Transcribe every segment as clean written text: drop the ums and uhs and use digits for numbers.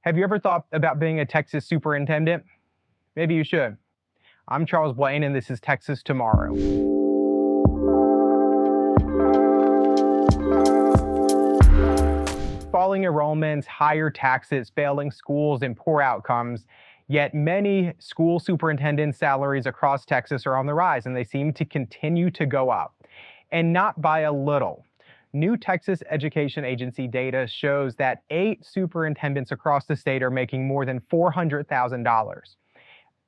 Have you ever thought about being a Texas superintendent? Maybe you should. I'm Charles Blaine, and this is Texas Tomorrow. Falling enrollments, higher taxes, failing schools, and poor outcomes. Yet many school superintendent salaries across Texas are on the rise, and they seem to continue to go up, and not by a little. New Texas Education Agency data shows that 8 superintendents across the state are making more than $400,000,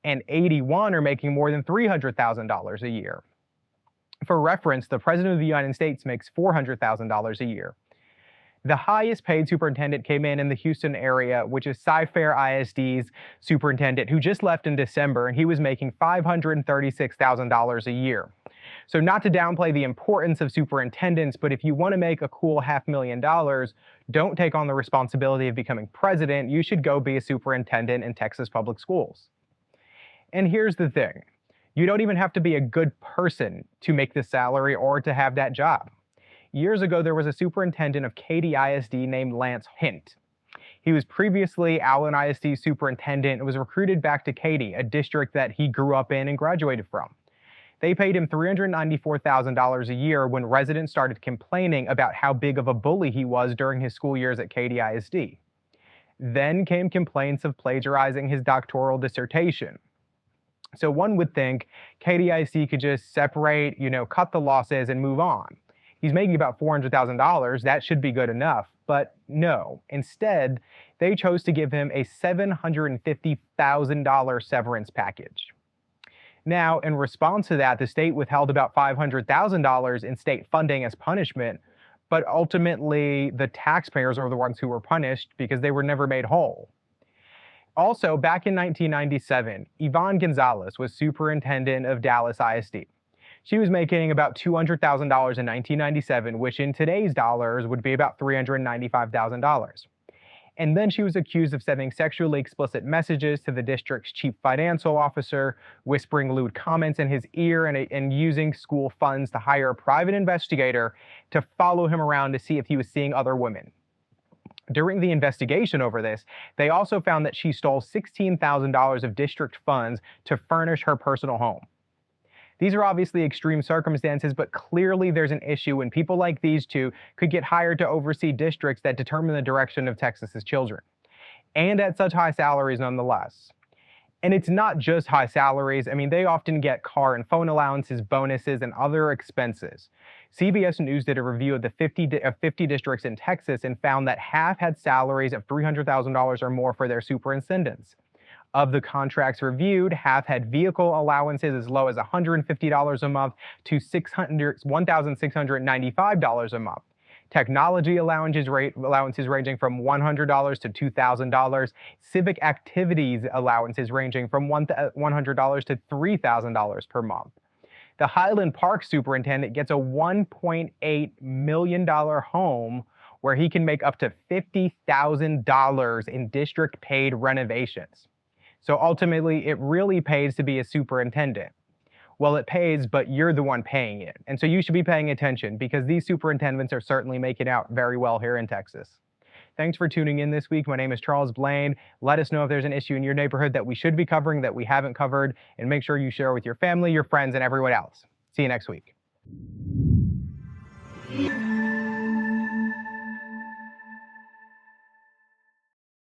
and 81 are making more than $300,000 a year. For reference, the President of the United States makes $400,000 a year. The highest paid superintendent came in the Houston area, which is Cy-Fair ISD's superintendent, who just left in December, and he was making $536,000 a year. So not to downplay the importance of superintendents, but if you want to make a cool $500,000, don't take on the responsibility of becoming president. You should go be a superintendent in Texas public schools. And here's the thing. You don't even have to be a good person to make this salary or to have that job. Years ago, there was a superintendent of Katy ISD named Lance Hintz. He was previously Allen ISD superintendent and was recruited back to Katy, a district that he grew up in and graduated from. They paid him $394,000 a year when residents started complaining about how big of a bully he was during his school years at Katy ISD. Then came complaints of plagiarizing his doctoral dissertation. So one would think Katy ISD could just separate, cut the losses and move on. He's making about $400,000, that should be good enough, but no. Instead, they chose to give him a $750,000 severance package. Now, in response to that, the state withheld about $500,000 in state funding as punishment, but ultimately the taxpayers are the ones who were punished because they were never made whole. Also, back in 1997, Ivette Gonzalez was superintendent of Dallas ISD. She was making about $200,000 in 1997, which in today's dollars would be about $395,000. And then she was accused of sending sexually explicit messages to the district's chief financial officer, whispering lewd comments in his ear, and using school funds to hire a private investigator to follow him around to see if he was seeing other women. During the investigation over this, they also found that she stole $16,000 of district funds to furnish her personal home. These are obviously extreme circumstances, but clearly there's an issue when people like these two could get hired to oversee districts that determine the direction of Texas's children, and at such high salaries nonetheless. And it's not just high salaries. I mean, they often get car and phone allowances, bonuses, and other expenses. CBS News did a review of the 50 districts in Texas and found that half had salaries of $300,000 or more for their superintendents. Of the contracts reviewed, half had vehicle allowances as low as $150 a month to $1,695 a month. Technology allowances ranging from $100 to $2,000. Civic activities allowances ranging from $100 to $3,000 per month. The Highland Park superintendent gets a $1.8 million home where he can make up to $50,000 in district paid renovations. So ultimately, it really pays to be a superintendent. Well, it pays, but you're the one paying it. And so you should be paying attention because these superintendents are certainly making out very well here in Texas. Thanks for tuning in this week. My name is Charles Blaine. Let us know if there's an issue in your neighborhood that we should be covering that we haven't covered, and make sure you share with your family, your friends, and everyone else. See you next week.